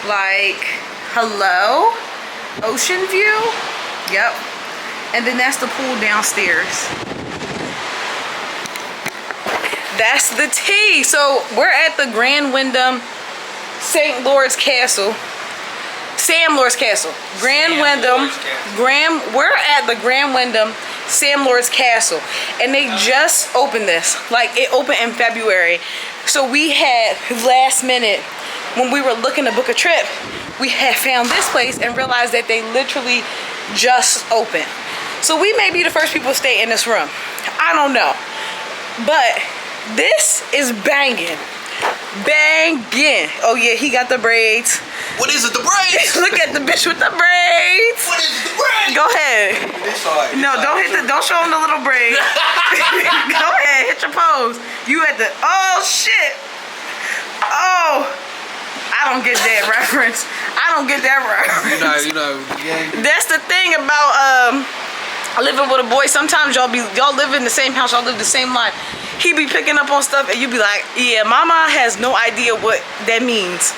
Like, hello? Ocean view? Yep. And then that's the pool downstairs. That's the tea. So we're at the Grand Wyndham St. Lawrence Castle. Sam Lawrence Castle. We're at the Grand Wyndham Sam Lawrence Castle. And they just opened this. Like, it opened in February. So we had last minute, when we were looking to book a trip, we had found this place and realized that they literally just opened. So we may be the first people to stay in this room. I don't know. But this is banging. Banging. Oh yeah, he got the braids. What is it, the braids? Look at the bitch with the braids. What is it, the braids? Go ahead. No, don't show him the little braid. Go ahead, hit your pose. You at the, oh shit. Oh, I don't get that reference. I don't get that reference. You know. Yeah. That's the thing about living with a boy. Sometimes y'all live in the same house, y'all live the same life. He be picking up on stuff and you be like, yeah, mama has no idea what that means.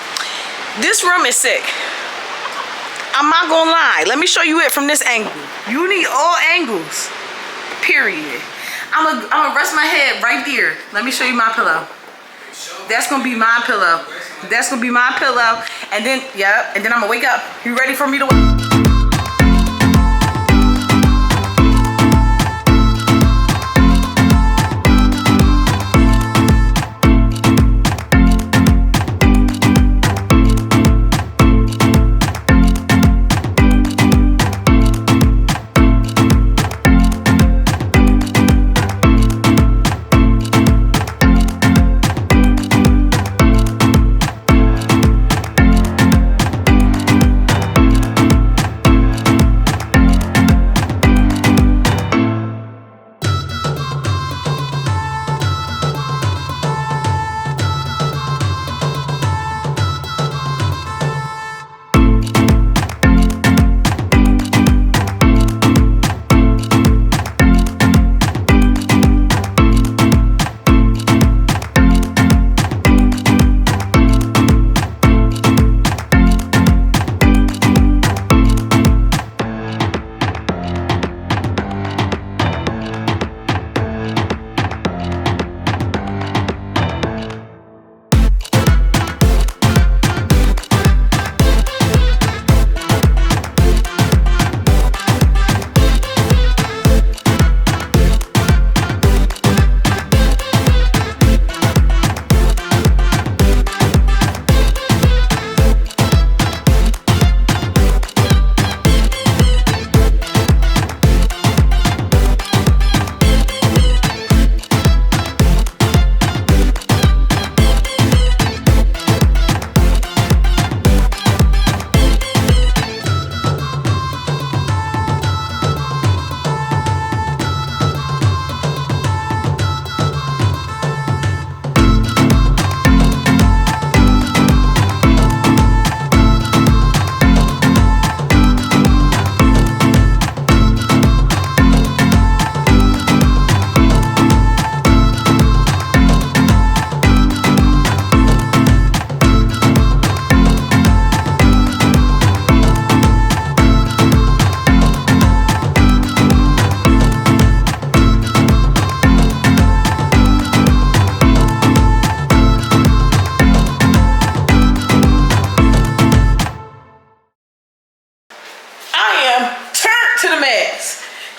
This room is sick. I'm not gonna lie. Let me show you it from this angle. You need all angles. Period. I'm gonna rest my head right there. Let me show you my pillow. That's gonna be my pillow. That's gonna be my pillow. And then, yep, and then I'm gonna wake up. You ready for me to wake?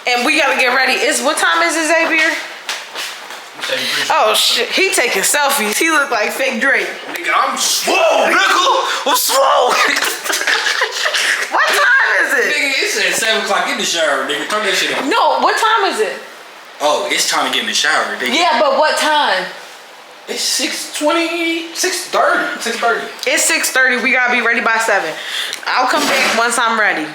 And we gotta get ready. What time is it, Xavier? Oh shit, he taking selfies. He look like fake Drake. Nigga, I'm swole, nigga. I'm swole. What time is it? Nigga, it's at 7 o'clock in the shower, nigga. Turn that shit on. No, what time is it? Oh, it's time to get in the shower, nigga. Yeah, but what time? It's 6:20, 6:30. 6:30. It's 6:30. We gotta be ready by 7. I'll come back once I'm ready.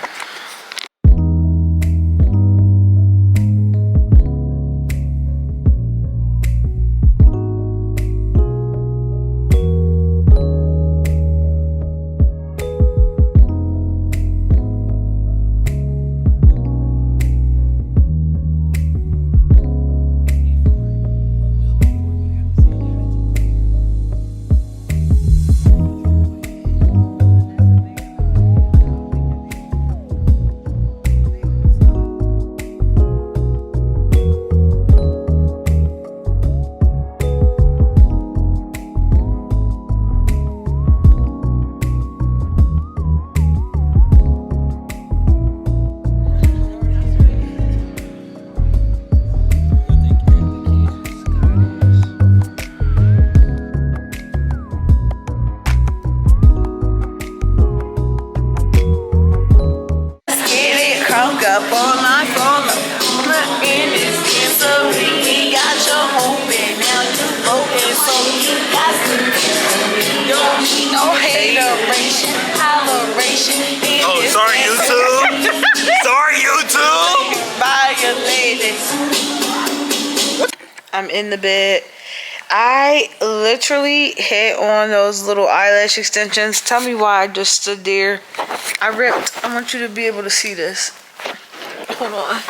And so you got to don't need no hateration, holleration. Oh, sorry, YouTube. Sorry, YouTube. By your lady. I'm in the bed. I literally hit on those little eyelash extensions. Tell me why I just stood there. I ripped. I want you to be able to see this. Hold on.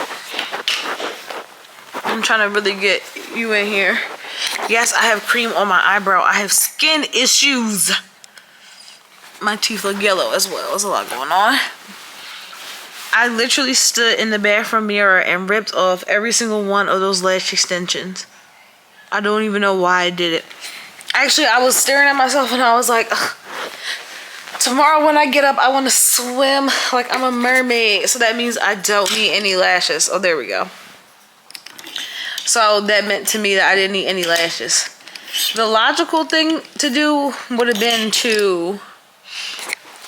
I'm trying to really get you in here. Yes, I have cream on my eyebrow. I have skin issues. My teeth look yellow as well. There's a lot going on. I literally stood in the bathroom mirror and ripped off every single one of those lash extensions. I don't even know why I did it. Actually, I was staring at myself and I was like, ugh. Tomorrow when I get up, I want to swim like I'm a mermaid. So that means I don't need any lashes. Oh, there we go. So that meant to me that I didn't need any lashes. The logical thing to do would have been to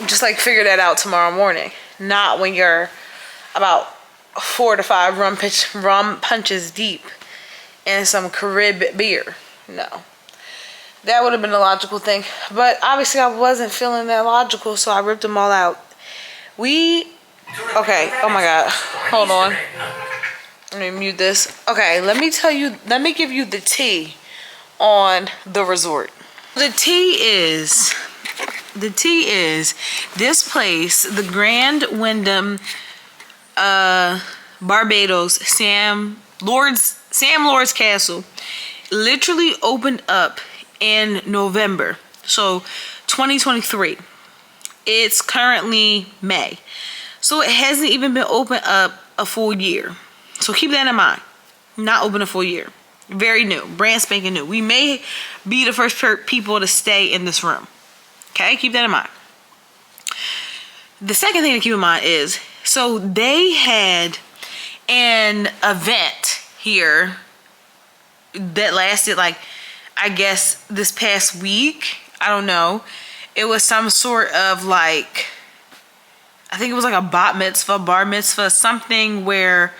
just like figure that out tomorrow morning. Not when you're about 4 to 5 rum punches deep and some Carib beer. No. That would have been the logical thing. But obviously I wasn't feeling that logical, so I ripped them all out. Okay, oh my God. Hold on. Let me mute this. Okay, let me give you the tea on the resort. The tea is this place, the Grand Wyndham Barbados Sam Lord's Castle, literally opened up in November, so 2023. It's currently May, so it hasn't even been open up a full year. So keep that in mind. Not open a full year. Very new, brand spanking new. We may be the first people to stay in this room. Okay, keep that in mind. The second thing to keep in mind is, so they had an event here that lasted like, I guess this past week. I don't know. It was some sort of like, I think it was like a bar mitzvah, something where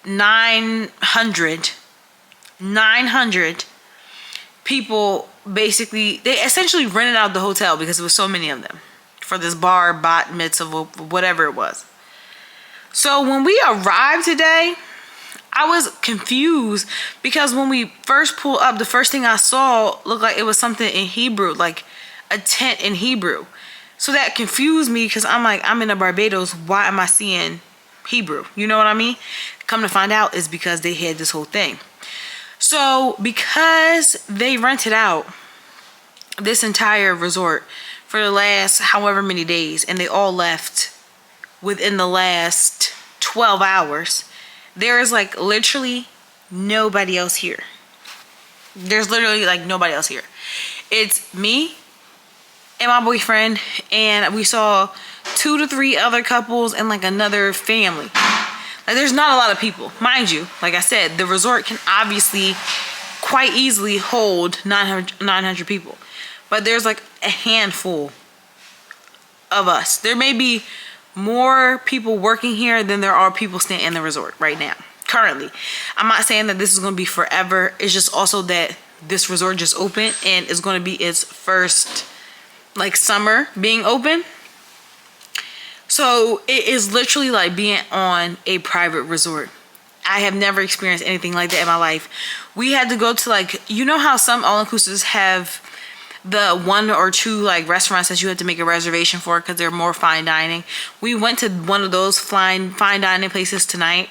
900 people basically, they essentially rented out the hotel because there was so many of them for this bat mitzvah, whatever it was. So when we arrived today, I was confused because when we first pulled up, the first thing I saw looked like it was something in Hebrew, like a tent in Hebrew. So that confused me because I'm like, I'm in a Barbados. Why am I seeing Hebrew? You know what I mean? Come to find out is because they had this whole thing. So because they rented out this entire resort for the last however many days, and they all left within the last 12 hours, there is like literally nobody else here. There's literally like nobody else here. It's me and my boyfriend, and we saw 2 to 3 other couples and like another family. Like, there's not a lot of people. Mind you, like I said, the resort can obviously quite easily hold 900 people. But there's like a handful of us. There may be more people working here than there are people staying in the resort right now, currently. I'm not saying that this is going to be forever. It's just also that this resort just opened and it's going to be its first like summer being open. So it is literally like being on a private resort. I have never experienced anything like that in my life. We had to go to like, you know how some all-inclusives have the 1 or 2 like restaurants that you have to make a reservation for because they're more fine dining. We went to one of those fine dining places tonight,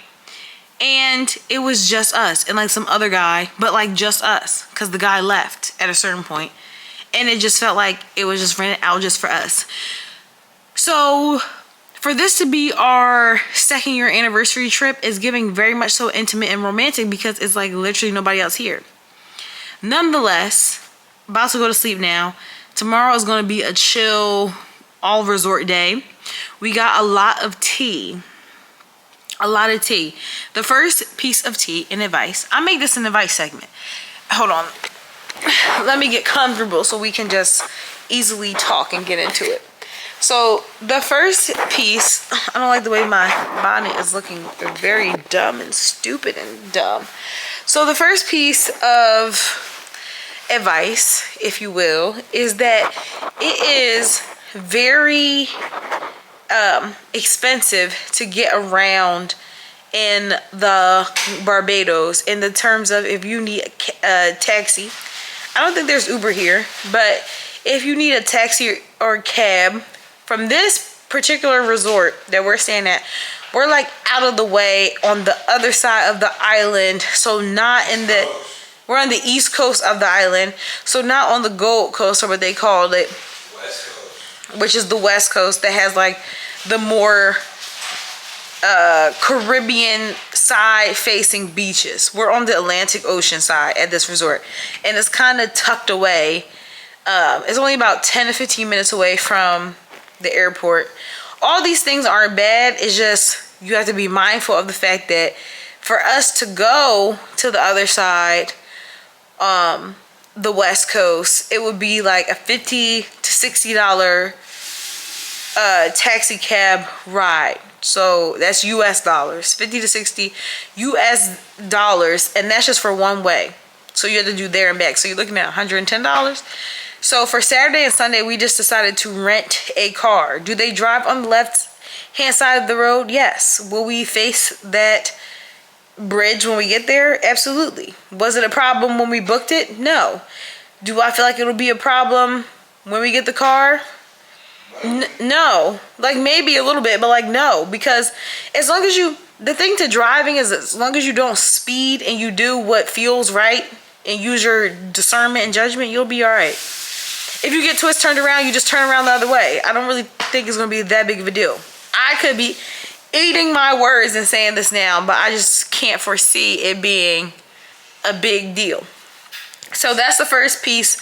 and it was just us and like some other guy, but like just us because the guy left at a certain point, and it just felt like it was just rented out just for us. So for this to be our 2nd year anniversary trip is giving very much so intimate and romantic because it's like literally nobody else here. Nonetheless, about to go to sleep now. Tomorrow is going to be a chill all resort day. We got a lot of tea. The first piece of tea and advice. I make this an advice segment. Hold on. Let me get comfortable so we can just easily talk and get into it. So the first piece, I don't like the way my bonnet is looking very dumb and stupid and dumb. So the first piece of advice, if you will, is that it is very expensive to get around in the Barbados in the terms of if you need a taxi. I don't think there's Uber here, but if you need a taxi or cab from this particular resort that we're staying at, we're like out of the way on the other side of the island. So not in the, we're on the east coast of the island. So not on the Gold Coast, or what they call it, which is the west coast that has like the more Caribbean side facing beaches. We're on the Atlantic Ocean side at this resort, and it's kind of tucked away. It's only about 10 to 15 minutes away from the airport. All these things aren't bad. It's just you have to be mindful of the fact that for us to go to the other side, the west coast, it would be like a $50 to $60 taxi cab ride. So that's US dollars, 50 to 60 US dollars, and that's just for one way. So you have to do there and back. So you're looking at $110. So for Saturday and Sunday, we just decided to rent a car. Do they drive on the left hand side of the road? Yes. Will we face that bridge when we get there? Absolutely. Was it a problem when we booked it? No. Do I feel like it'll be a problem when we get the car? No. Like maybe a little bit, but like no. Because as long as you, the thing to driving is as long as you don't speed and you do what feels right and use your discernment and judgment, you'll be all right. If you get twist turned around, you just turn around the other way. I don't really think it's going to be that big of a deal. I could be eating my words and saying this now, but I just can't foresee it being a big deal. So that's the first piece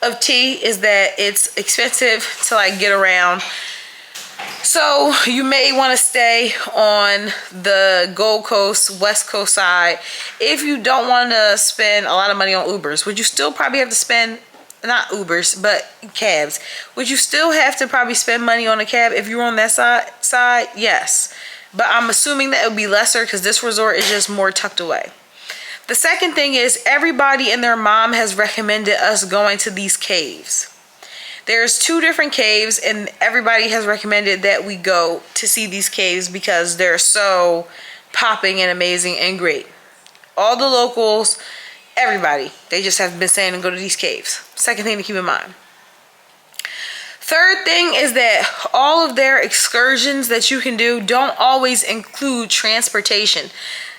of tea, is that it's expensive to like get around. So you may want to stay on the Gold Coast, West Coast side. If you don't want to spend a lot of money on Ubers, would you still probably have to spend, not Ubers, but cabs. Would you still have to probably spend money on a cab if you're on that side? Yes. But I'm assuming that it would be lesser because this resort is just more tucked away. The second thing is everybody and their mom has recommended us going to these caves. There's 2 different caves, and everybody has recommended that we go to see these caves because they're so popping and amazing and great. All the locals, everybody, they just have been saying to go to these caves. Second thing to keep in mind. Third thing is that all of their excursions that you can do don't always include transportation.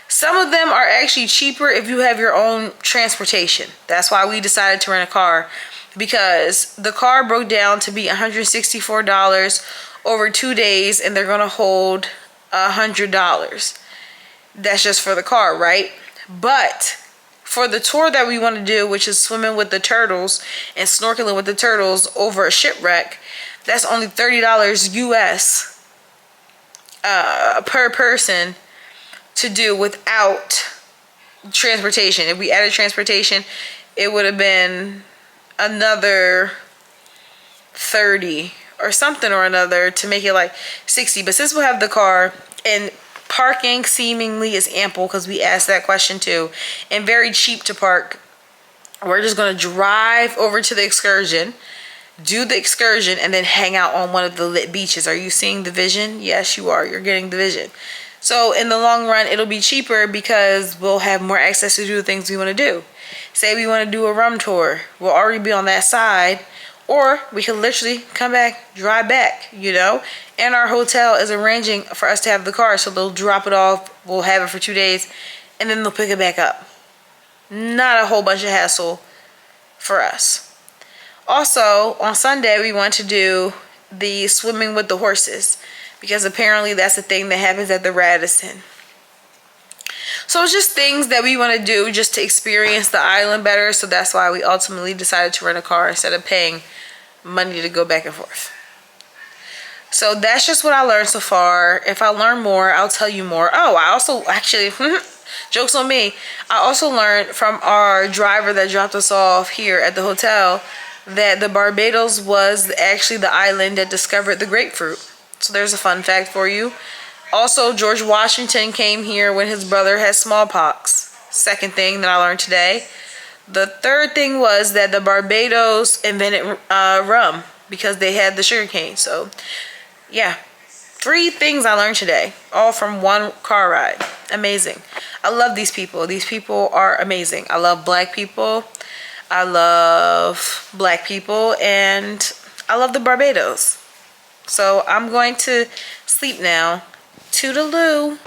Some of them are actually cheaper if you have your own transportation. That's why we decided to rent a car, because the car broke down to be $164 over 2 days, and they're gonna hold $100. That's just for the car, right? But for the tour that we want to do, which is swimming with the turtles and snorkeling with the turtles over a shipwreck, that's only $30 US per person to do without transportation. If we added transportation, it would have been another 30 or something or another to make it like 60. But since we'll have the car, and parking seemingly is ample because we asked that question too, and very cheap to park, we're just going to drive over to the excursion, do the excursion, and then hang out on one of the lit beaches. Are you seeing the vision? Yes, you are. You're getting the vision. So in the long run, it'll be cheaper because we'll have more access to do the things we want to do. Say we want to do a rum tour, we'll already be on that side, or we can literally come back, drive back, you know. And our hotel is arranging for us to have the car, so they'll drop it off, we'll have it for 2 days, and then they'll pick it back up. Not a whole bunch of hassle for us. Also, on Sunday, we want to do the swimming with the horses, because apparently that's the thing that happens at the Radisson. So it's just things that we want to do just to experience the island better. So that's why we ultimately decided to rent a car instead of paying money to go back and forth. So that's just what I learned so far. If I learn more, I'll tell you more. Oh, I also actually, jokes on me, I also learned from our driver that dropped us off here at the hotel that the Barbados was actually the island that discovered the grapefruit. So there's a fun fact for you. Also, George Washington came here when his brother had smallpox. Second thing that I learned today. The third thing was that the Barbados invented rum because they had the sugarcane. So, yeah. 3 things I learned today, all from one car ride. Amazing. I love these people. These people are amazing. I love black people. I love black people. And I love the Barbados. So I'm going to sleep now. Toodaloo.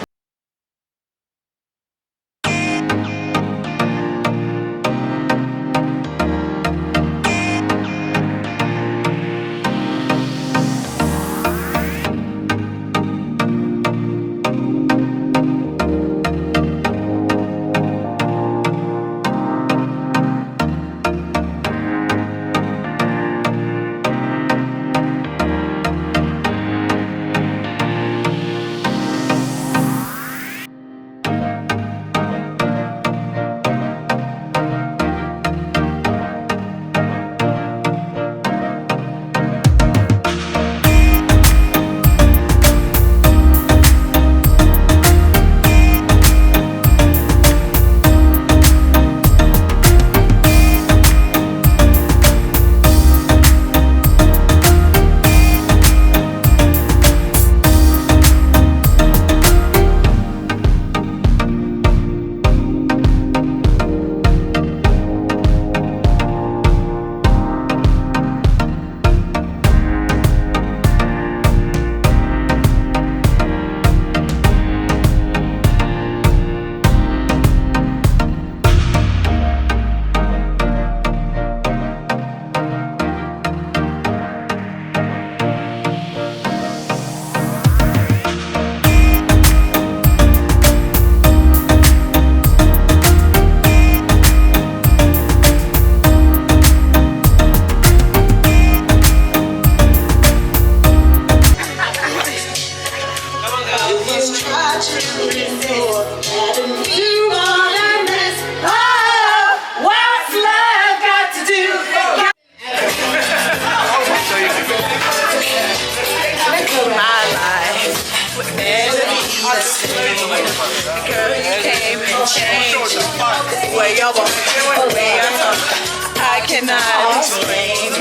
I cannot explain.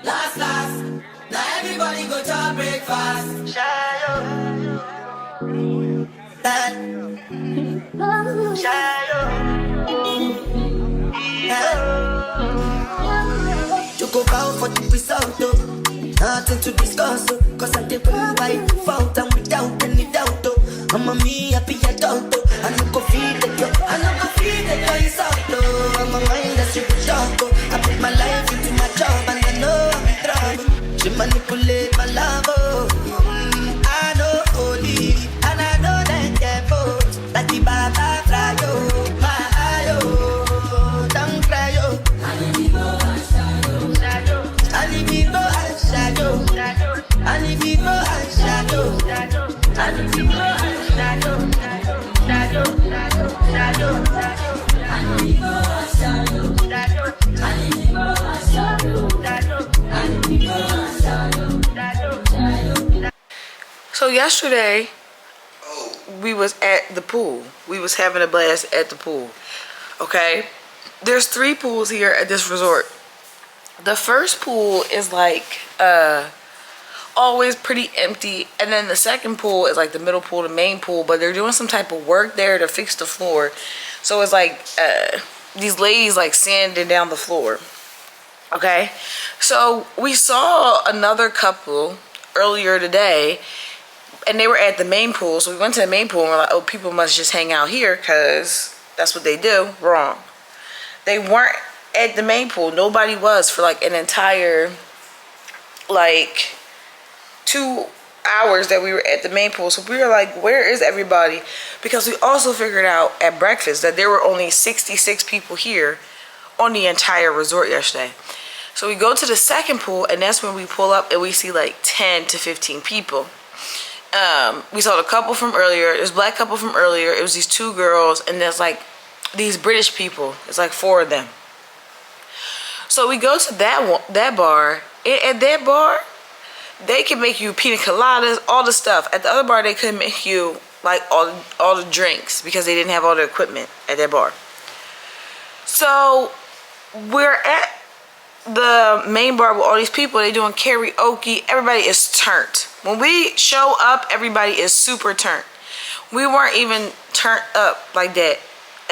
Last, now everybody go to breakfast. You go bow for the result, nothing to discuss, cause I did by fault and without any doubt. I'm a me happy adult, I no go feed the girl, I no go feed the girl, it's out. I'm a mind that's super sharp, I put my life into my job and I know I'm in trouble. She manipulate my love, I know holy, and I know that devil, that the baba fly, my ayo, don't cry, So yesterday we was at the pool. We was having a blast at the pool. Okay, there's 3 pools here at this resort. The first pool is like always pretty empty, and then the second pool is like the middle pool, the main pool, but they're doing some type of work there to fix the floor. So it's like these ladies like sanding down the floor. Okay, so we saw another couple earlier today, and they were at the main pool. So we went to the main pool and we're like, oh, people must just hang out here because that's what they do. Wrong. They weren't at the main pool. Nobody was for like an entire like 2 hours that we were at the main pool. So we were like, where is everybody? Because we also figured out at breakfast that there were only 66 people here on the entire resort yesterday. So we go to the second pool, and that's when we pull up and we see like 10 to 15 people. We saw the couple from earlier. There's a black couple from earlier. It was these 2 girls, and there's like these British people. It's like 4 of them. So we go to that bar. At that bar, they can make you pina coladas, all the stuff. At the other bar, they couldn't make you like all the drinks because they didn't have all the equipment at that bar. So we're at the main bar with all these people. They doing karaoke. Everybody is turned. When we show up, everybody is super turned. We weren't even turned up like that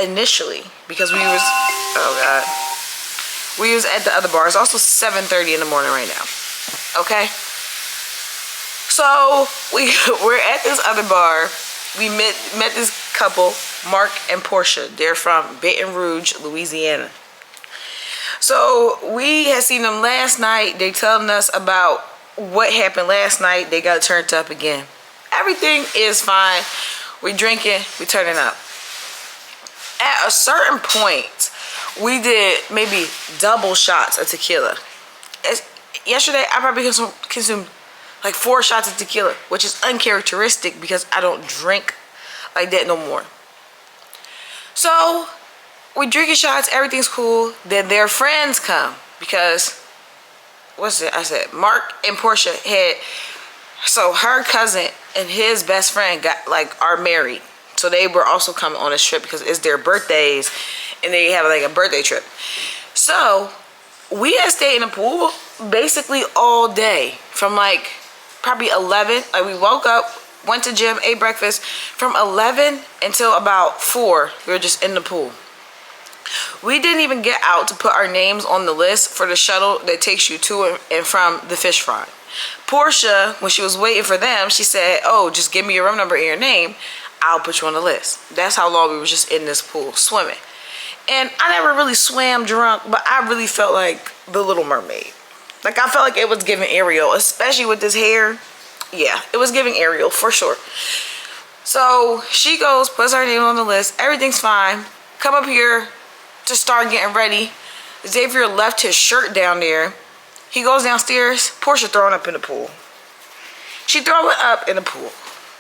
initially because we was, oh God, we was at the other bar. It's also 7:30 in the morning right now. Okay, so we're at this other bar. We met this couple, Mark and Portia. They're from Baton Rouge, Louisiana. So we had seen them last night. They telling us about what happened last night. They got turned up again. Everything is fine. We drinking, we turning up. At a certain point, we did maybe double shots of tequila. Yesterday, I probably consumed like 4 shots of tequila, which is uncharacteristic because I don't drink like that no more. So we drinking shots, everything's cool. Then their friends come because, what's it? I said Mark and Portia had, so her cousin and his best friend are married. So they were also coming on this trip because it's their birthdays and they have like a birthday trip. So we had stayed in the pool basically all day from like probably 11. Like we woke up, went to gym, ate breakfast. From 11 until about 4, we were just in the pool. We didn't even get out to put our names on the list for the shuttle that takes you to and from the fish fry. Portia, when she was waiting for them, she said, oh, just give me your room number and your name. I'll put you on the list. That's how long we were just in this pool swimming. And I never really swam drunk, but I really felt like the Little Mermaid. Like I felt like it was giving Ariel, especially with this hair. Yeah, it was giving Ariel for sure. So she goes, puts her name on the list. Everything's fine. Come up here to start getting ready. Xavier left his shirt down there. He goes downstairs. Portia throwing up in the pool. She throwing up in the pool.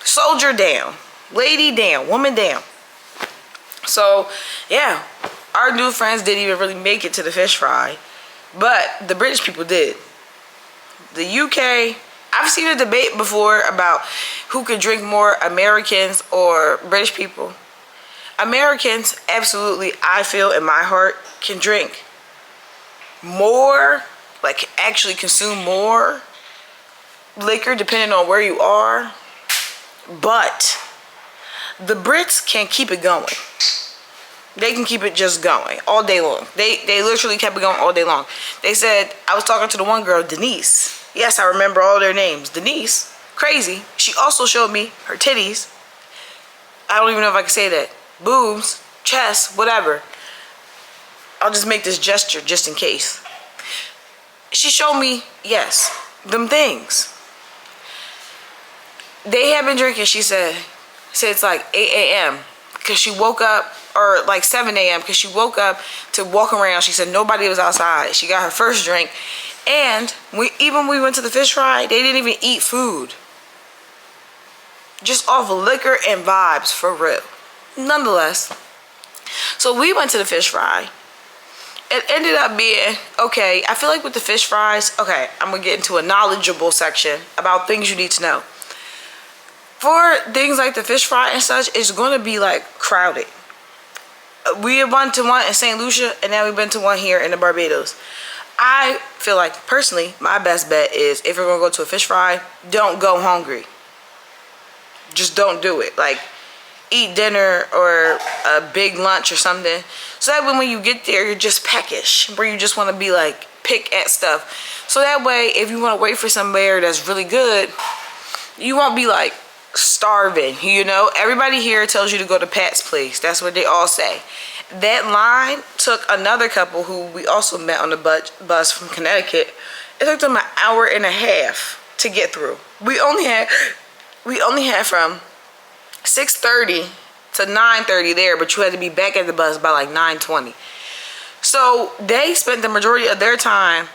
Soldier down. Lady down. Woman down. So, yeah. Our new friends didn't even really make it to the fish fry. But the British people did. The UK, I've seen a debate before about who could drink more, Americans or British people. Americans, absolutely, I feel in my heart, can drink more, like actually consume more liquor depending on where you are. But the Brits can keep it going. They can keep it just going all day long. They literally kept it going all day long. They said, I was talking to the one girl, Denise. Yes, I remember all their names. Denise, crazy. She also showed me her titties. I don't even know if I can say that. Boobs, chest, whatever. I'll just make this gesture just in case. She showed me, yes, them things. They have been drinking, she said it's like 8 a.m. because she woke up, or like 7 a.m. because she woke up to walk around. She said nobody was outside. She got her first drink. And even when we went to the fish fry, they didn't even eat food. Just off of liquor and vibes, for real. Nonetheless, so we went to the fish fry. It ended up being, okay, I feel like with the fish fries, okay, I'm going to get into a knowledgeable section about things you need to know. For things like the fish fry and such, it's going to be like crowded. We went to one in St. Lucia, and then we went to one here in the Barbados. I feel like, personally, my best bet is if you're going to go to a fish fry, don't go hungry. Just don't do it. Like, eat dinner or a big lunch or something. So that when you get there, you're just peckish, where you just want to be like, pick at stuff. So that way, if you want to wait for somewhere that's really good, you won't be like starving, you know? Everybody here tells you to go to Pat's place. That's what they all say. That line took another couple who we also met on the bus from Connecticut. It took them an hour and a half to get through. We only had from 6:30 to 9:30 there, but you had to be back at the bus by like 9:20. So they spent the majority of their time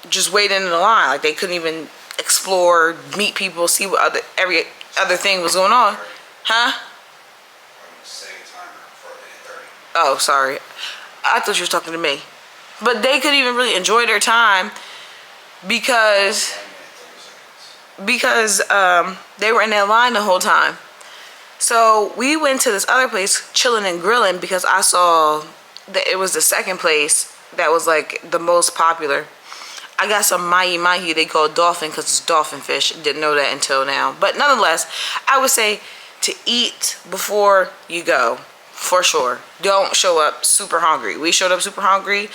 just waiting in the line. Like they couldn't even explore, meet people, see what every other thing was going on. Huh? Oh, sorry. I thought you was talking to me. But they couldn't even really enjoy their time because they were in that line the whole time. So we went to this other place, Chillin and Grillin, because I saw it was the second place that was like the most popular. I got some mahi they call dolphin because it's dolphin fish. Didn't know that until now. But nonetheless, I would say to eat before you go, for sure. Don't show up super hungry. We showed up super hungry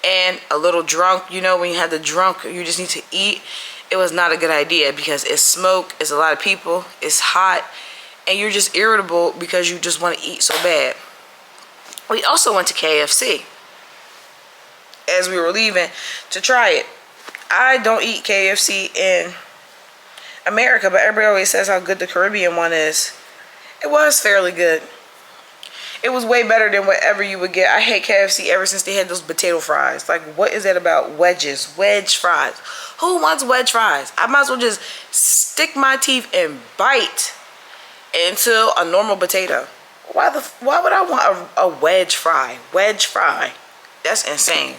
and a little drunk. You know, when you have the drunk, you just need to eat. It was not a good idea because it's smoke, it's a lot of people, it's hot, and you're just irritable because you just want to eat so bad. We also went to KFC as we were leaving to try it. I don't eat KFC in America, but everybody always says how good the Caribbean one is. It was fairly good. It was way better than whatever you would get. I hate KFC ever since they had those potato fries. Like, what is that about wedges? Wedge fries. Who wants wedge fries? I might as well just stick my teeth and bite into a normal potato. Why would I want a wedge fry? Wedge fry. That's insane.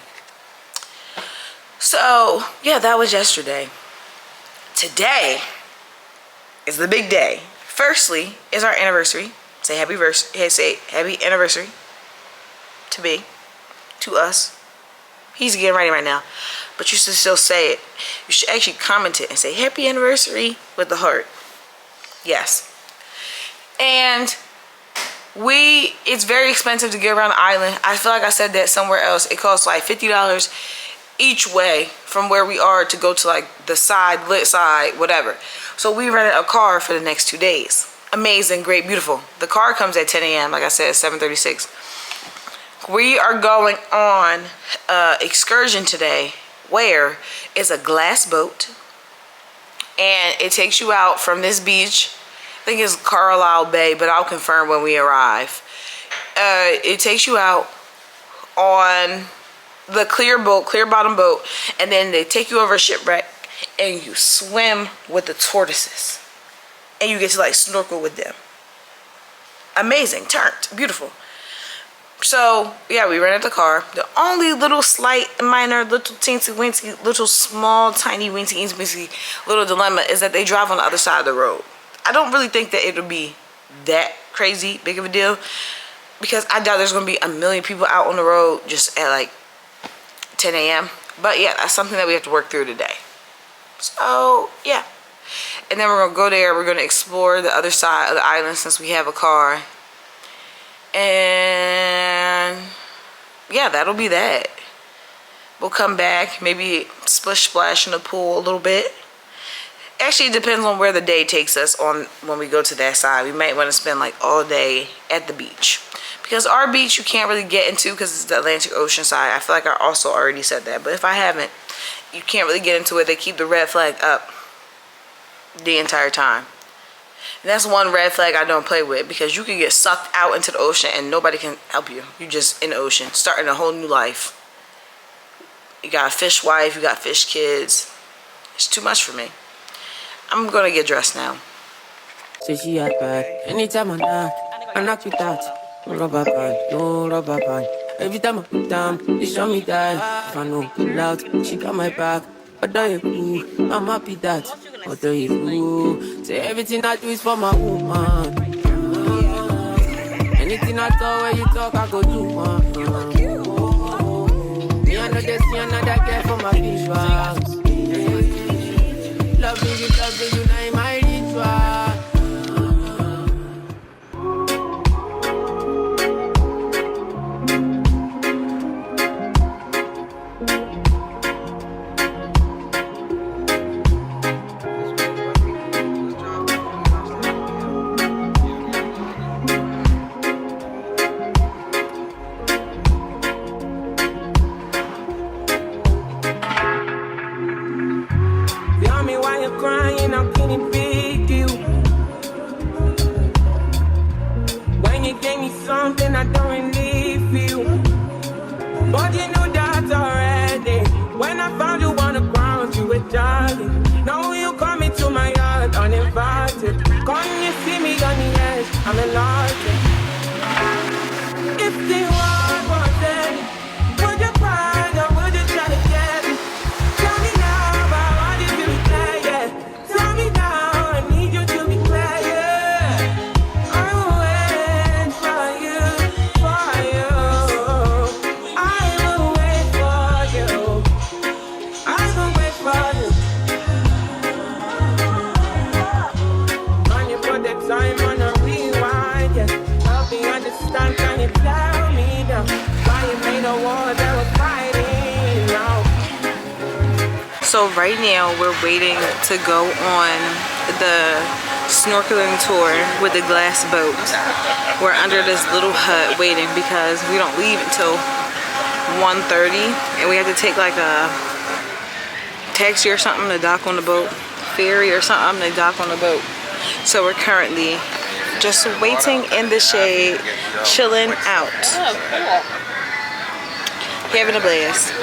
So, yeah, that was yesterday. Today is the big day. Firstly, is our anniversary. Say happy anniversary to us. He's getting ready right now. But you should still say it. You should actually comment it and say happy anniversary with the heart. Yes. And it's very expensive to get around the island. I feel like I said that somewhere else. It costs like $50 each way from where we are to go to like the lit side, whatever. So we rented a car for the next 2 days. Amazing, great, beautiful. The car comes at 10 a.m. Like I said, 7:36. We are going on excursion today where it's a glass boat and it takes you out from this beach. I think it's Carlisle Bay, but I'll confirm when we arrive. It takes you out on the clear bottom boat, and then they take you over a shipwreck and you swim with the tortoises. And you get to like snorkel with them. Amazing, turned, beautiful. So yeah, we rented the car. The only little slight, minor, little teensy weensy, little small, tiny weensy weensy little dilemma is that they drive on the other side of the road. I don't really think that it'll be that crazy big of a deal because I doubt there's gonna be a million people out on the road just at like 10 a.m. But yeah, that's something that we have to work through today. So yeah. And then we're gonna go there. We're gonna explore the other side of the island since we have a car. And yeah, that'll be that. We'll come back, maybe splish splash in the pool a little bit. Actually, it depends on where the day takes us on when we go to that side. We might want to spend like all day at the beach. Because our beach you can't really get into because it's the Atlantic Ocean side. I feel like I also already said that. But if I haven't, you can't really get into it. They keep the red flag up the entire time. And that's one red flag I don't play with because you can get sucked out into the ocean and nobody can help you. You're just in the ocean, starting a whole new life. You got a fish wife, you got fish kids. It's too much for me. I'm gonna get dressed now. Say she had bad. Anytime I knock with that. No rubber band, no rubber band. Every time I put down, they show me that. If I know loud, she got my back. But don't you fool, I'm happy that. But don't you fool, say everything I do is for my woman. Anything I talk, when you talk, I go do. Me I know they see another girl for my visuals. Loving you, now in my ritual. Something I don't really feel, but you know that already. When I found you on the ground, you were jogging. Now you come into my yard uninvited. Come you see me on the edge, I'm enlarging. If the world was dead, would you cry or would you try to get it? Tell me now, I want you to be clear, yeah. Tell me now, I need you to be clear, yeah. I will wait for you, for you. in a war that was fighting now. So right now we're waiting to go on the snorkeling tour with the glass boat. We're under this little hut waiting because we don't leave until 1:30 and we have to take like a taxi or something to dock on the boat, ferry or something to dock on the boat. So we're currently just waiting in the shade, chilling out. Having a blast.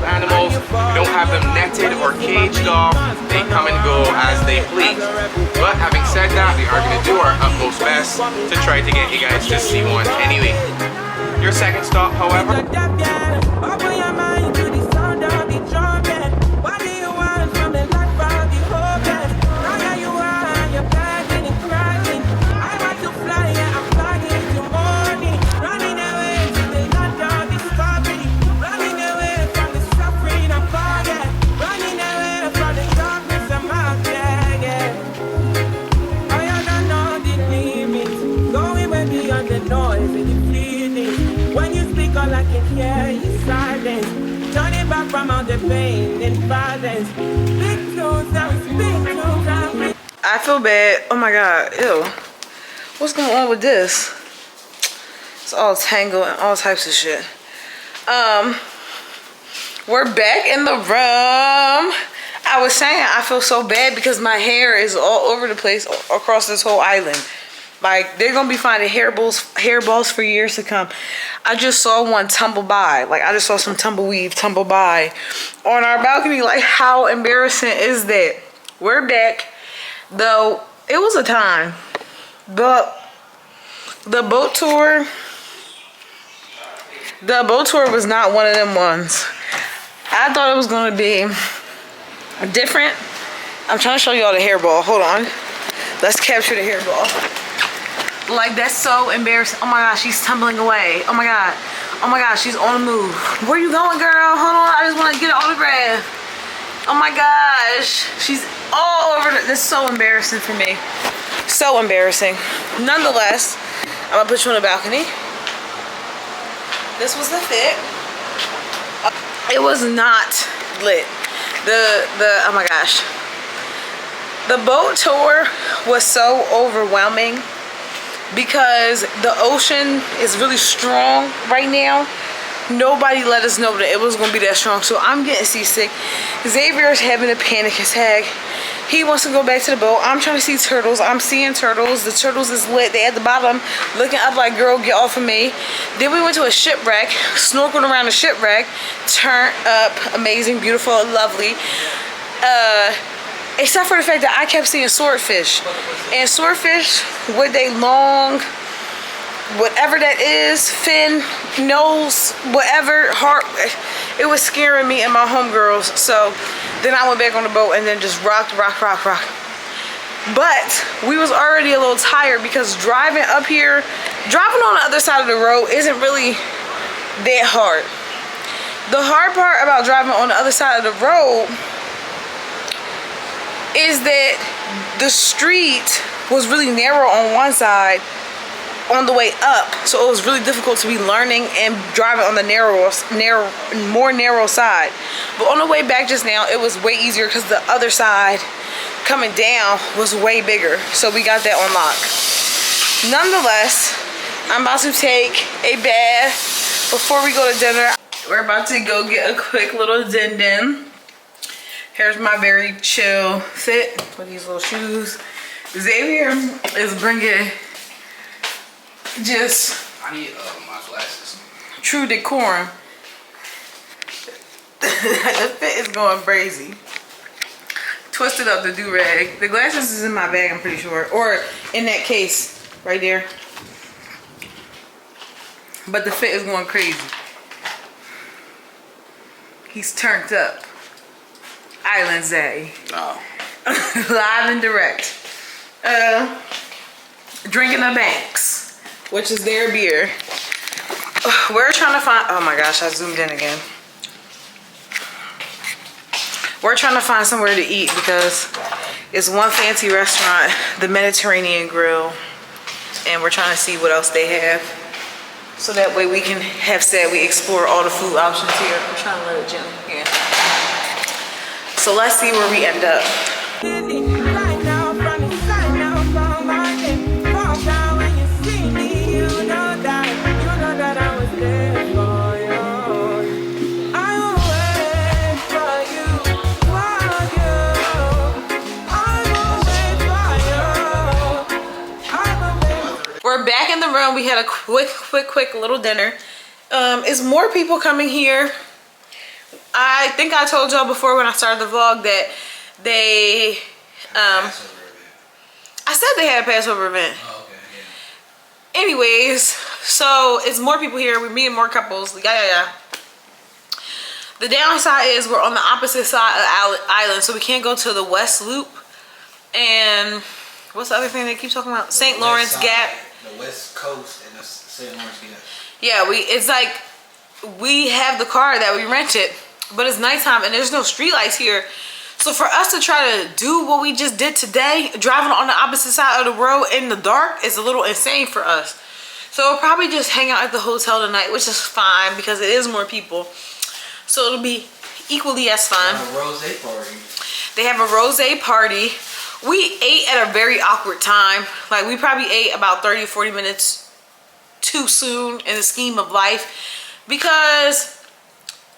Animals, we don't have them netted or caged off. They come and go as they please. But having said that, we are going to do our utmost best to try to get you guys to see one anyway. Your second stop, however, I feel bad. Oh my god, ew. What's going on with this? It's all tangled and all types of shit. We're back in the room. I was saying I feel so bad because my hair is all over the place across this whole island. Like, they're gonna be finding hairballs for years to come. I just saw one tumble by. Like, I just saw some tumbleweed tumble by on our balcony. Like, how embarrassing is that? We're back. Though, it was a time. The boat tour was not one of them ones. I thought it was gonna be different. I'm trying to show y'all the hairball. Hold on. Let's capture the hairball. Like, that's so embarrassing. Oh my gosh, she's tumbling away. Oh my god. Oh my gosh, she's on the move. Where you going, girl? Hold on, I just want to get an autograph. Oh my gosh. She's all over this. Is so embarrassing for me. So embarrassing. Nonetheless, I'm gonna put you on the balcony. This was the fit. It was not lit. Oh my gosh. The boat tour was so overwhelming because the ocean is really strong right now. Nobody let us know that it was gonna be that strong, so I'm getting seasick. Xavier's having a panic attack. He wants to go back to the boat. I'm trying to see turtles. I'm seeing turtles. The turtles is lit. They at the bottom looking up like, girl, get off of me. Then we went to a shipwreck, snorkeled around the shipwreck, turned up, amazing, beautiful, lovely. Except for the fact that I kept seeing swordfish. And swordfish with a long, whatever that is, fin, nose, whatever, heart, it was scaring me and my homegirls. So then I went back on the boat and then just rocked. But we was already a little tired because driving up here, driving on the other side of the road isn't really that hard. The hard part about driving on the other side of the road is that the street was really narrow on one side on the way up, so it was really difficult to be learning and driving on the more narrow side. But on the way back just now, it was way easier because the other side coming down was way bigger, so we got that on lock. Nonetheless, I'm about to take a bath before we go to dinner. We're about to go get a quick little din. Here's my very chill fit with these little shoes. Xavier is bringing just I need my glasses. true decorum. The fit is going crazy. Twisted up the do-rag. The glasses is in my bag, I'm pretty sure. Or in that case right there. But the fit is going crazy. He's turned up. Island Zay. Oh. Live and direct. Drinking the Banks, which is their beer. We're trying to find, oh my gosh, I zoomed in again. We're trying to find somewhere to eat because it's one fancy restaurant, the Mediterranean Grill, and we're trying to see what else they have. So that way we can have said we explore all the food options here. I'm trying to let it gently here. So let's see where we end up. We're back in the room. We had a quick little dinner. Is more people coming here? I think I told y'all before when I started the vlog that they I said they had a Passover event. Oh, okay, yeah. Anyways, so it's more people here. We're meeting more couples. Yeah. The downside is we're on the opposite side of the island, so we can't go to the West Loop. And what's the other thing they keep talking about? St. Lawrence Gap. The West Coast and the St. Lawrence Gap. Yeah, it's like we have the car that we rented, but it's nighttime and there's no streetlights here. So for us to try to do what we just did today, driving on the opposite side of the road in the dark, is a little insane for us. So we'll probably just hang out at the hotel tonight, which is fine because it is more people. So it'll be equally as fun. They have a rosé party. They have a rosé party. We ate at a very awkward time. Like we probably ate about 30 or 40 minutes too soon in the scheme of life, because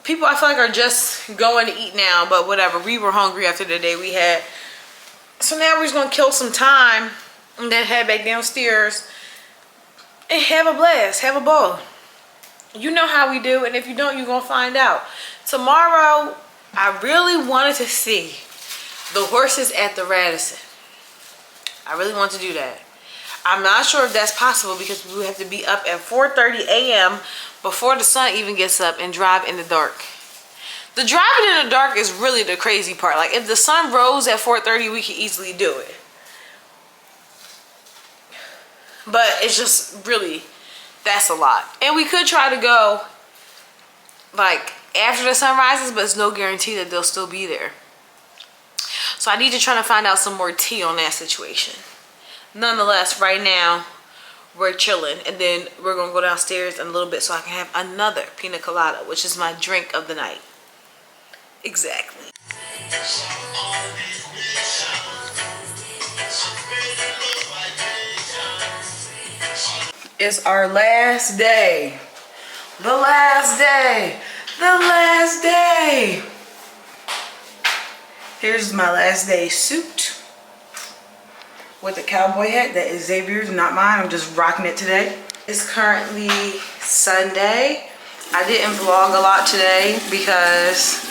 people I feel like are just going to eat now, but whatever. We were hungry after the day we had. So now we're just gonna kill some time and then head back downstairs and have a blast, have a ball. You know how we do, and if you don't, you're gonna find out. Tomorrow, I really wanted to see the horses at the Radisson. I really want to do that. I'm not sure if that's possible because we have to be up at 4:30 a.m. before the sun even gets up and drive in the dark. The driving in the dark is really the crazy part. Like if the sun rose at 4:30, we could easily do it. But it's just really, that's a lot. And we could try to go like after the sun rises, but it's no guarantee that they'll still be there. So I need to try to find out some more tea on that situation. Nonetheless, right now we're chilling, and then we're gonna go downstairs in a little bit so I can have another pina colada, which is my drink of the night. Exactly. It's our last day. The last day. The last day. Here's my last day suit with a cowboy hat. That is Xavier's, not mine. I'm just rocking it today. It's currently Sunday. I didn't vlog a lot today because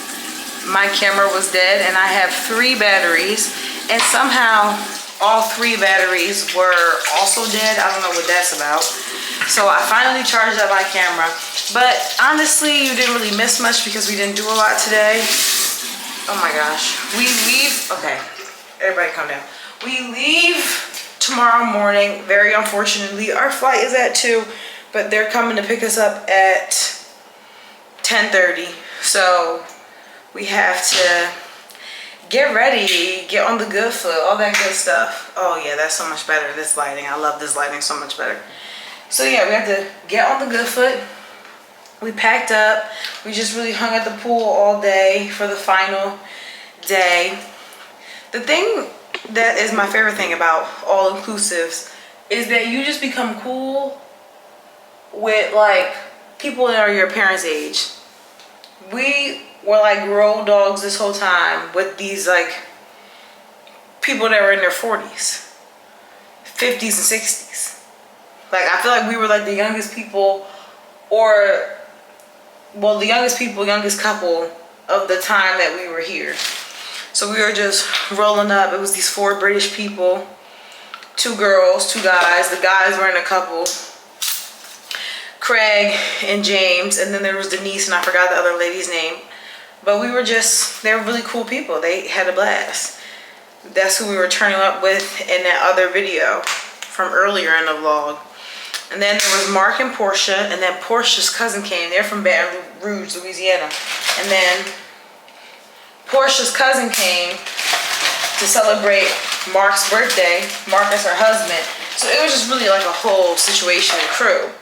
my camera was dead and I have 3 batteries, and somehow all 3 batteries were also dead. I don't know what that's about. So I finally charged up my camera, but honestly you didn't really miss much because we didn't do a lot today. Oh my gosh. We leave, okay, everybody calm down. We leave tomorrow morning. Very unfortunately, our flight is at 2, but they're coming to pick us up at 10:30. So we have to get ready, get on the good foot, all that good stuff. Oh yeah, that's so much better, this lighting. I love this lighting so much better. So yeah, we have to get on the good foot. We packed up. We just really hung at the pool all day for the final day. The thing that is my favorite thing about all inclusives is that you just become cool with like people that are your parents' age. We were like road dogs this whole time with these like people that were in their 40s, 50s and 60s. Like I feel like we were like the youngest people, or well, the youngest people, youngest couple of the time that we were here. So we were just rolling up. It was these 4 British people, 2 girls, 2 guys. The guys were in a couple, Craig and James, and then there was Denise, and I forgot the other lady's name. But we were just, they were really cool people. They had a blast. That's who we were turning up with in that other video from earlier in the vlog. And then there was Mark and Portia, and then Portia's cousin came. They're from Baton Rouge, Louisiana. And then Portia's cousin came to celebrate Mark's birthday. Mark is her husband. So it was just really like a whole situation and crew.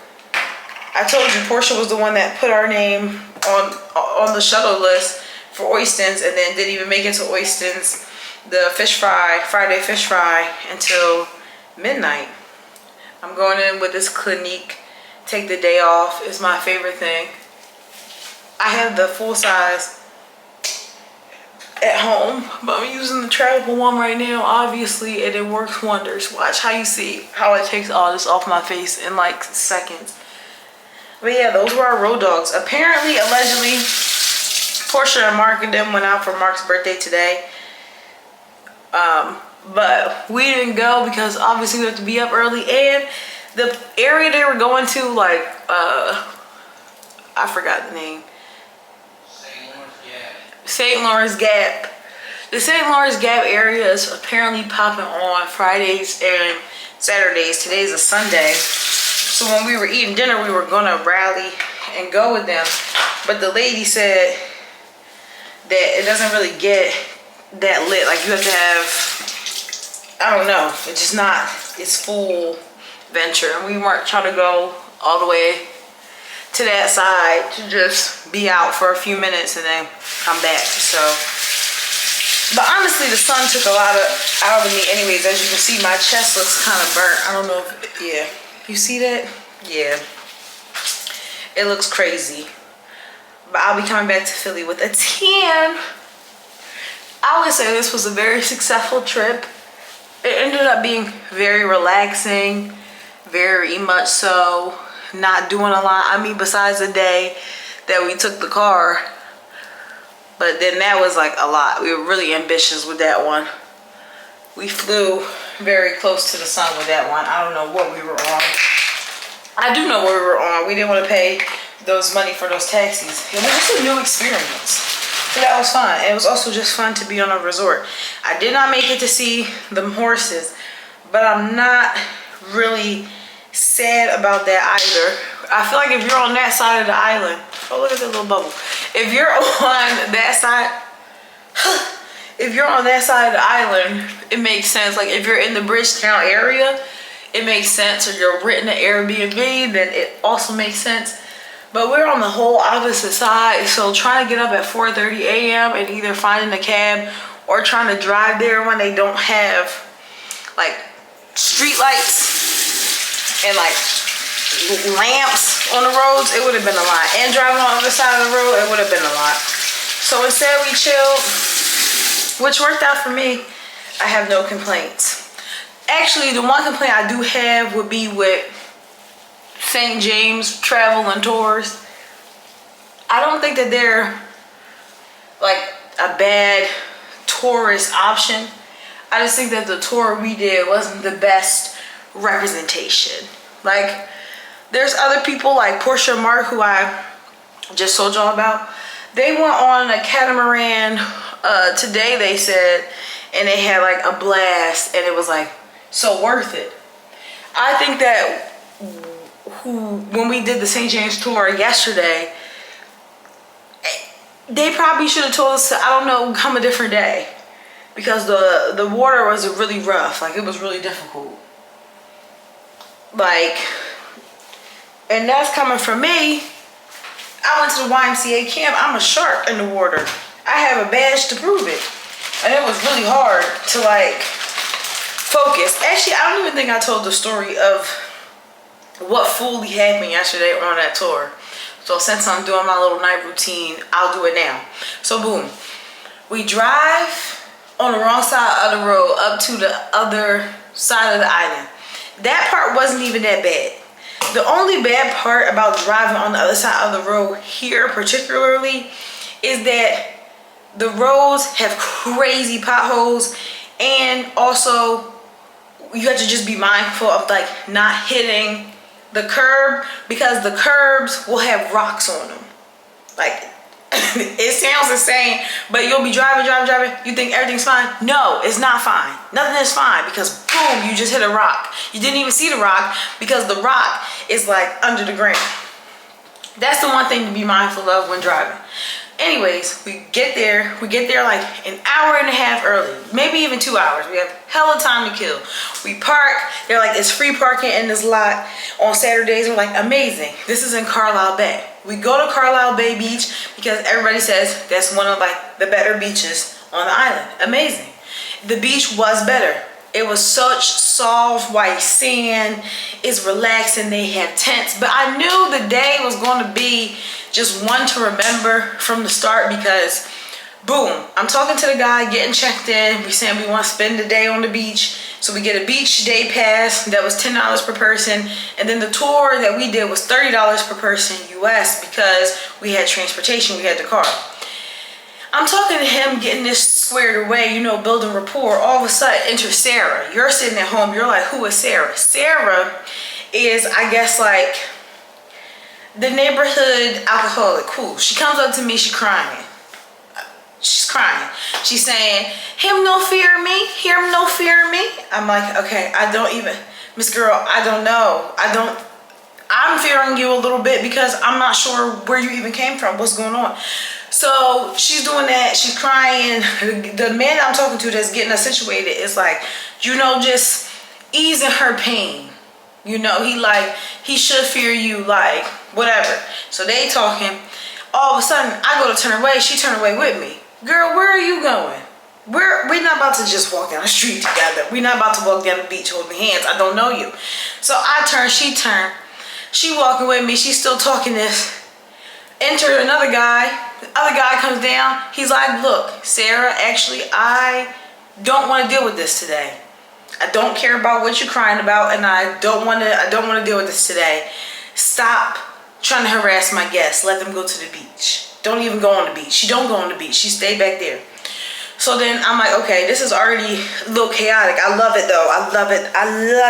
I told you Portia was the one that put our name on the shuttle list for Oistin's, and then didn't even make it to Oistin's, the Friday fish fry, until midnight. I'm going in with this Clinique, take the day off. It's my favorite thing. I have the full size at home, but I'm using the travel one right now, obviously, and it works wonders. Watch how you see how it takes all this off my face in like seconds. But yeah, those were our road dogs. Apparently, allegedly, Portia and Mark and them went out for Mark's birthday today. But we didn't go because obviously we have to be up early, and the area they were going to, like, I forgot the name. St. Lawrence Gap. The St. Lawrence Gap area is apparently popping on Fridays and Saturdays. Today's a Sunday. So when we were eating dinner, we were gonna rally and go with them. But the lady said that it doesn't really get that lit. Like, you have to have, I don't know, it's just not, it's full venture. And we weren't trying to go all the way to that side to just be out for a few minutes and then come back. So, but honestly, the sun took a lot out of me anyways. As you can see, my chest looks kind of burnt. I don't know if, yeah, you see that? Yeah, it looks crazy. But I'll be coming back to Philly with a tan. I would say this was a very successful trip. It ended up being very relaxing, very much so. Not doing a lot. I mean, besides the day that we took the car, but then that was like a lot. We were really ambitious with that one. We flew very close to the sun with that one. I don't know what we were on. I do know what we were on. We didn't want to pay those money for those taxis. It was just a new experience. So that was fun. It was also just fun to be on a resort. I did not make it to see the horses, but I'm not really sad about that either. I feel like if you're on that side of the island, oh, look at that little bubble. If you're on that side, if you're on that side of the island, it makes sense. Like, if you're in the Bridgetown area, it makes sense. Or you're renting an Airbnb, then it also makes sense. But we're on the whole opposite side, so trying to get up at 4:30 a.m. and either finding a cab or trying to drive there when they don't have like street lights and like lamps on the roads, it would have been a lot. And driving on the other side of the road, it would have been a lot. So instead we chilled, which worked out for me. I have no complaints. Actually, the one complaint I do have would be with St. James Travel and Tours. I don't think that they're like a bad tourist option. I just think that the tour we did wasn't the best representation. Like, there's other people like Portia and Mark, who I just told y'all about. They went on a catamaran today, they said, and they had like a blast, and it was like so worth it. I think that when we did the St. James tour yesterday, they probably should have told us to, I don't know, come a different day, because the water was really rough. Like, it was really difficult. Like, and that's coming from me. I went to the YMCA camp. I'm a shark in the water. I have a badge to prove it. And it was really hard to like focus. Actually, I don't even think I told the story of what fully happened yesterday on that tour. So since I'm doing my little night routine, I'll do it now. So boom, we drive on the wrong side of the road up to the other side of the island. That part wasn't even that bad. The only bad part about driving on the other side of the road here particularly is that the roads have crazy potholes, and also you have to just be mindful of like not hitting the curb, because the curbs will have rocks on them. Like, it sounds insane, but you'll be driving, you think everything's fine. No, it's not fine. Nothing is fine, because boom, you just hit a rock. You didn't even see the rock because the rock is like under the ground. That's the one thing to be mindful of when driving. Anyways, we get there like an hour and a half early, maybe even 2 hours. We have hella time to kill. We park, they're like, it's free parking in this lot on Saturdays. We're like, amazing. This is in Carlisle Bay. We go to Carlisle Bay Beach because everybody says that's one of like the better beaches on the island. Amazing. The beach was better. It was such soft white sand. It's relaxing. They have tents. But I knew the day was going to be just one to remember from the start because, boom, I'm talking to the guy, getting checked in. We saying we want to spend the day on the beach. So we get a beach day pass that was $10 per person. And then the tour that we did was $30 per person US because we had transportation. We had the car. I'm talking to him, getting this squared away, you know, building rapport. All of a sudden, enter Sarah. You're sitting at home. You're like, who is Sarah? Sarah is, I guess, like the neighborhood alcoholic. Cool. She comes up to me. She's crying. She's crying. She's saying, him no fear me. Him no fear me. I'm like, okay, I don't even, Miss Girl, I don't know. I'm fearing you a little bit because I'm not sure where you even came from. What's going on? So she's doing that. She's crying. The man that I'm talking to that's getting us situated is like, you know, just easing her pain. You know, he should fear you, like, whatever. So they talking. All of a sudden, I go to turn away. She turned away with me. Girl, where are you going? We're not about to just walk down the street together. We're not about to walk down the beach holding hands. I don't know you. So I turn, she turned. She walking with me. She's still talking this. Enter another guy. The other guy comes down. He's like, look, Sarah, actually, I don't want to deal with this today. I don't care about what you're crying about, and I don't want to deal with this today. Stop trying to harass my guests. Let them go to the beach. Don't even go on the beach. She don't go on the beach. She stay back there. So then I'm like, okay, this is already a little chaotic. I love it though. I love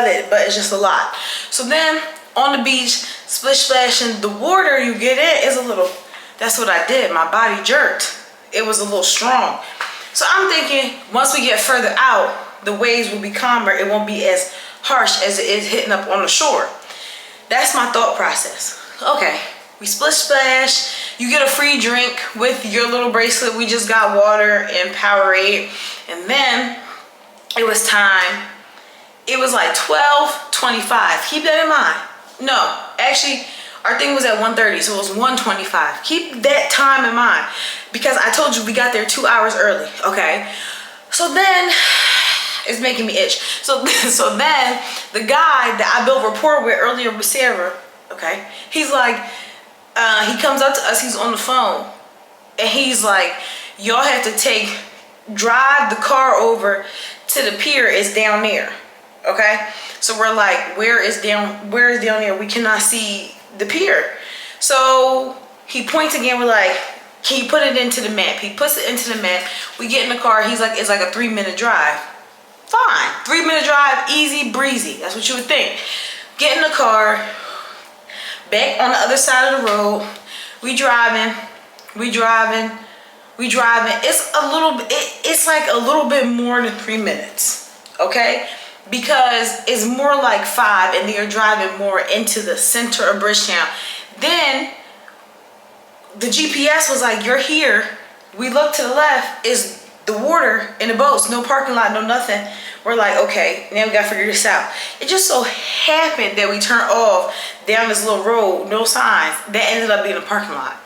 it, but it's just a lot. So then on the beach, splish splashing, the water you get in is a little, that's what I did. My body jerked. It was a little strong. So I'm thinking once we get further out, the waves will be calmer. It won't be as harsh as it is hitting up on the shore. That's my thought process. Okay, we splish splash. You get a free drink with your little bracelet. We just got water and Powerade. And then it was time. It was like 12:25. Keep that in mind. No, actually, our thing was at 1:30, so it was 1:25. Keep that time in mind because I told you we got there 2 hours early. Okay, so then it's making me itch. So then the guy that I built rapport with earlier with Sarah, okay, he's like, he comes up to us. He's on the phone, and he's like, y'all have to drive the car over to the pier. It's down there. Okay, so we're like, where is down there? We cannot see the pier. So he points again. We're like, can you put it into the map? He puts it into the map. We get in the car. He's like, it's like a 3-minute drive. Fine, 3-minute drive, easy breezy. That's what you would think. Get in the car, back on the other side of the road. We driving. It's like a little bit more than 3 minutes. Okay. Because it's more like 5 and they're driving more into the center of Bridgetown. Then the GPS was like, you're here. We look to the left, is the water and the boats, no parking lot, no nothing. We're like, okay, now we gotta figure this out. It just so happened that we turned off down this little road, no signs. That ended up being a parking lot.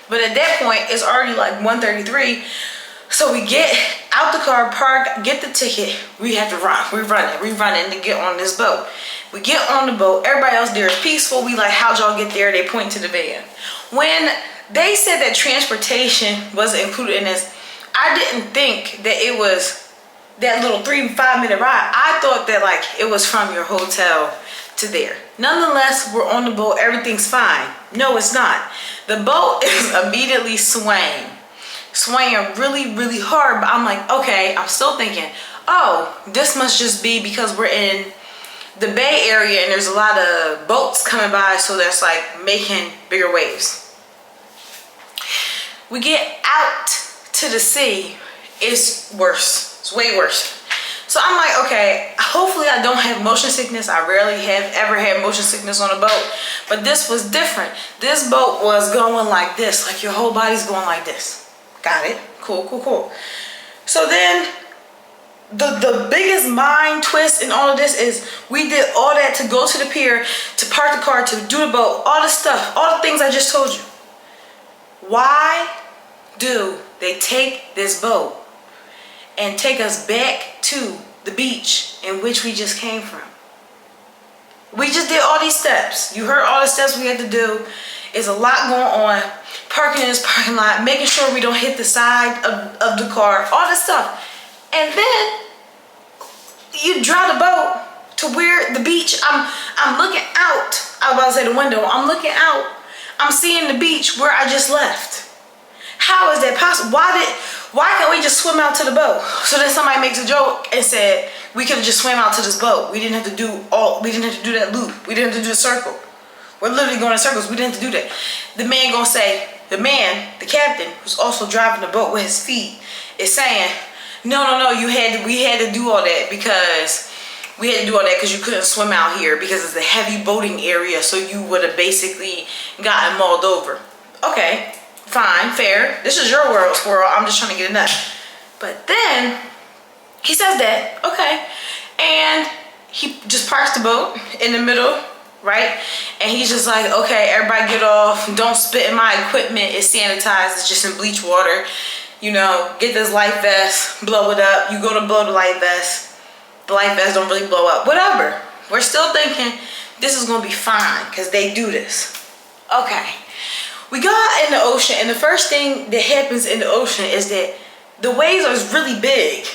But at that point, it's already like 1:33. So we get out the car, park, get the ticket. We have to run. We're running to get on this boat. We get on the boat. Everybody else there is peaceful. We like, how'd y'all get there? They point to the van. When they said that transportation wasn't included in this, I didn't think that it was that little 3-5 minute ride. I thought that like it was from your hotel to there. Nonetheless, we're on the boat. Everything's fine. No, it's not. The boat is immediately swaying really, really hard. But I'm like, okay, I'm still thinking, oh, this must just be because we're in the Bay Area and there's a lot of boats coming by, so that's like making bigger waves. We get out to the sea, it's worse. It's way worse. So I'm like, okay, hopefully I don't have motion sickness. I rarely have ever had motion sickness on a boat, but this was different. This boat was going like this, like your whole body's going like this. Got it? Cool, cool, cool. So then the biggest mind twist in all of this is we did all that to go to the pier, to park the car, to do the boat, all the stuff, all the things I just told you. Why do they take this boat and take us back to the beach in which we just came from? We just did all these steps. You heard all the steps we had to do. It's a lot going on. Parking in this parking lot, making sure we don't hit the side of the car, all this stuff. And then you drive the boat to where the beach, I'm looking out. I was about to say the window. I'm looking out. I'm seeing the beach where I just left. How is that possible? Why can't we just swim out to the boat? So then somebody makes a joke and said we could have just swam out to this boat. We didn't have to do that loop. We didn't have to do the circle. We're literally going in circles. We didn't have to do that. The man gonna say, the captain, who's also driving the boat with his feet, is saying, no, we had to do all that because you couldn't swim out here because it's a heavy boating area, so you would have basically gotten mauled over. Okay, fine, fair. This is your world, squirrel. I'm just trying to get a nut. But then he says that, okay, and he just parks the boat in the middle, right? And he's just like, okay, everybody get off. Don't spit in my equipment. It's sanitized. It's just in bleach water. You know, get this life vest, blow it up. You go to blow the life vest. The life vest don't really blow up. Whatever. We're still thinking this is going to be fine because they do this. Okay. We got in the ocean, and the first thing that happens in the ocean is that the waves are really big.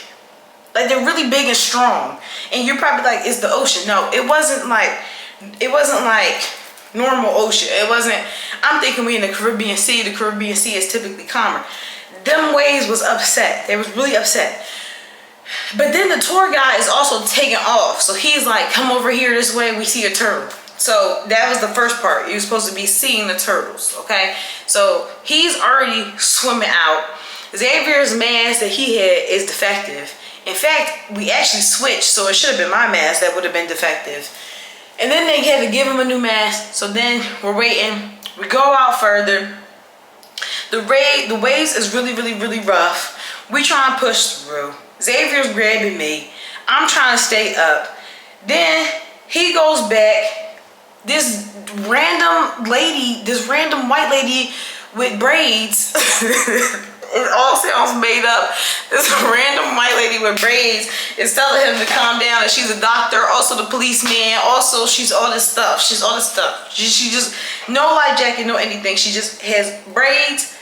Like, they're really big and strong. And you're probably like, it's the ocean. No, it wasn't like normal ocean. It wasn't. I'm thinking we in the Caribbean Sea. The Caribbean Sea is typically calmer. Them waves was upset. They was really upset. But then the tour guide is also taking off. So he's like, come over here this way. We see a turtle. So that was the first part. You're supposed to be seeing the turtles. Okay. So he's already swimming out. Xavier's mask that he had is defective. In fact, we actually switched. So it should have been my mask that would have been defective. And then they had to give him a new mask. So then we're waiting. We go out further. The waves is really, really, really rough. We try and push through. Xavier's grabbing me. I'm trying to stay up. Then he goes back. This random white lady with braids. It all sounds made up. This random white lady with braids is telling him to calm down, and she's a doctor, also the policeman, also she's all this stuff. She's all this stuff. She just, no life jacket, no anything. She just has braids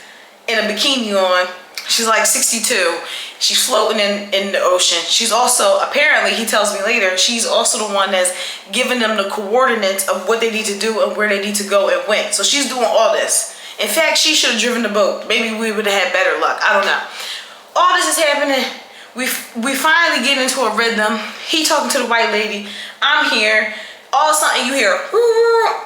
and a bikini on. She's like 62. She's floating in the ocean. She's also, apparently, he tells me later, she's also the one that's giving them the coordinates of what they need to do and where they need to go and when. So she's doing all this. In fact, she should have driven the boat. Maybe we would have had better luck. I don't know. All this is happening. We finally get into a rhythm. He talking to the white lady. I'm here. All of a sudden you hear,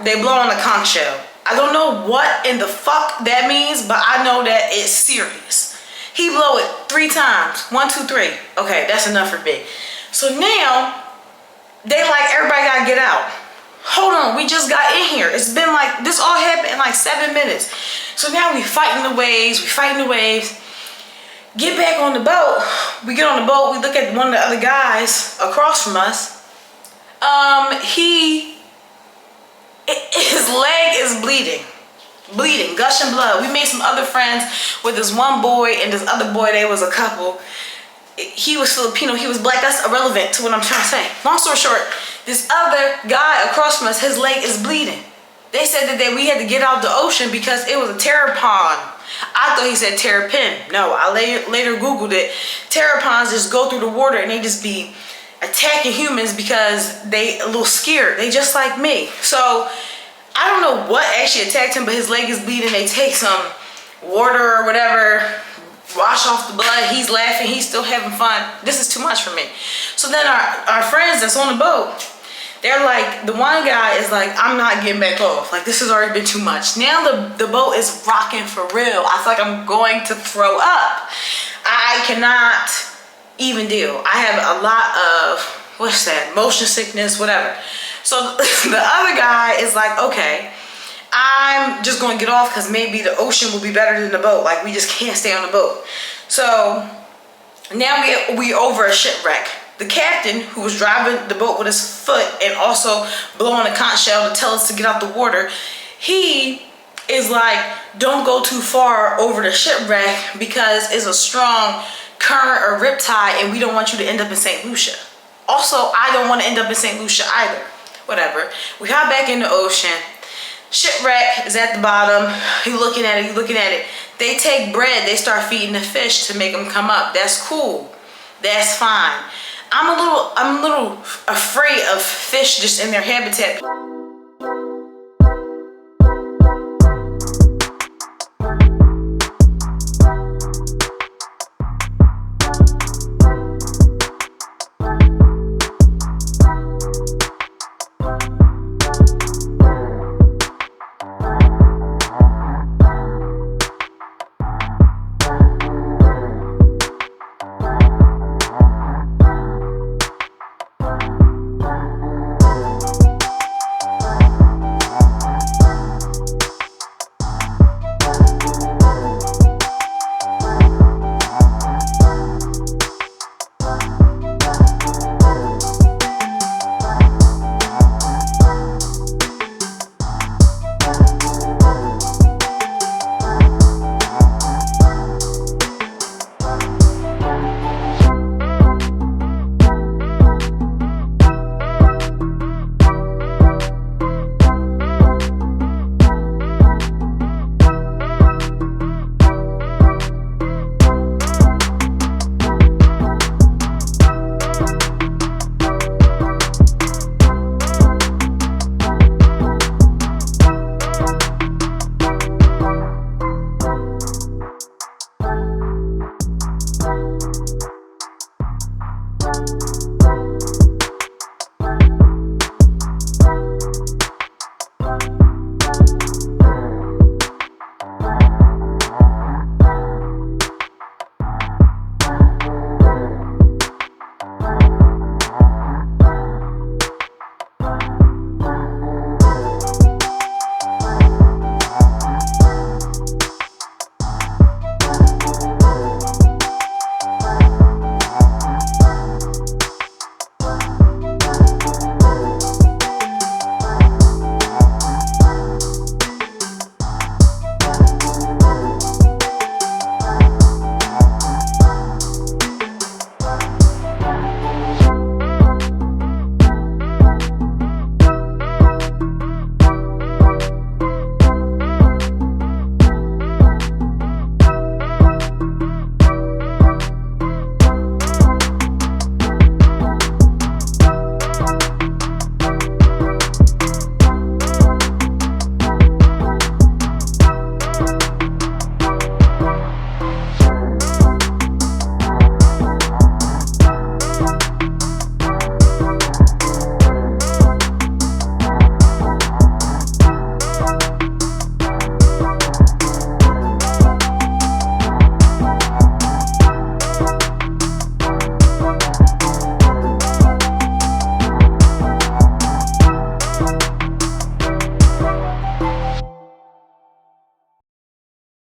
they blow on the conch shell. I don't know what in the fuck that means, but I know that it's serious. He blow it 3 times. 1, 2, 3. Okay, that's enough for me. So now, they like, everybody gotta get out. Hold on, we just got in here. It's been like, this all happened in like 7 minutes. So now we fighting the waves, Get back on the boat. We get on the boat, we look at one of the other guys across from us. His leg is bleeding, gushing blood. We made some other friends with this one boy and this other boy. They was a couple. He was Filipino, he was black. That's irrelevant to what I'm trying to say. Long story short, this other guy across from us, his leg is bleeding. They said that we had to get out the ocean because it was a terrapon. I thought he said terrapin. No, I later Googled it. Terrapons just go through the water and they just be attacking humans because they a little scared. They just like me. So I don't know what actually attacked him, but his leg is bleeding. They take some water or whatever, wash off the blood. He's laughing. He's still having fun. This is too much for me. So then our friends that's on the boat, they're like, the one guy is like, I'm not getting back off. Like, this has already been too much. Now the boat is rocking for real. I feel like I'm going to throw up. I cannot even deal. I have a lot of, what's that, motion sickness, whatever. So the other guy is like, okay, I'm just gonna get off because maybe the ocean will be better than the boat. Like, we just can't stay on the boat. So now we over a shipwreck. The captain, who was driving the boat with his foot and also blowing a conch shell to tell us to get out the water, he is like, don't go too far over the shipwreck because it's a strong current or riptide and we don't want you to end up in St. Lucia. Also, I don't want to end up in St. Lucia either. Whatever. We hop back in the ocean. Shipwreck is at the bottom. You looking at it, you looking at it. They take bread, they start feeding the fish to make them come up. That's cool. That's fine. I'm a little afraid of fish just in their habitat.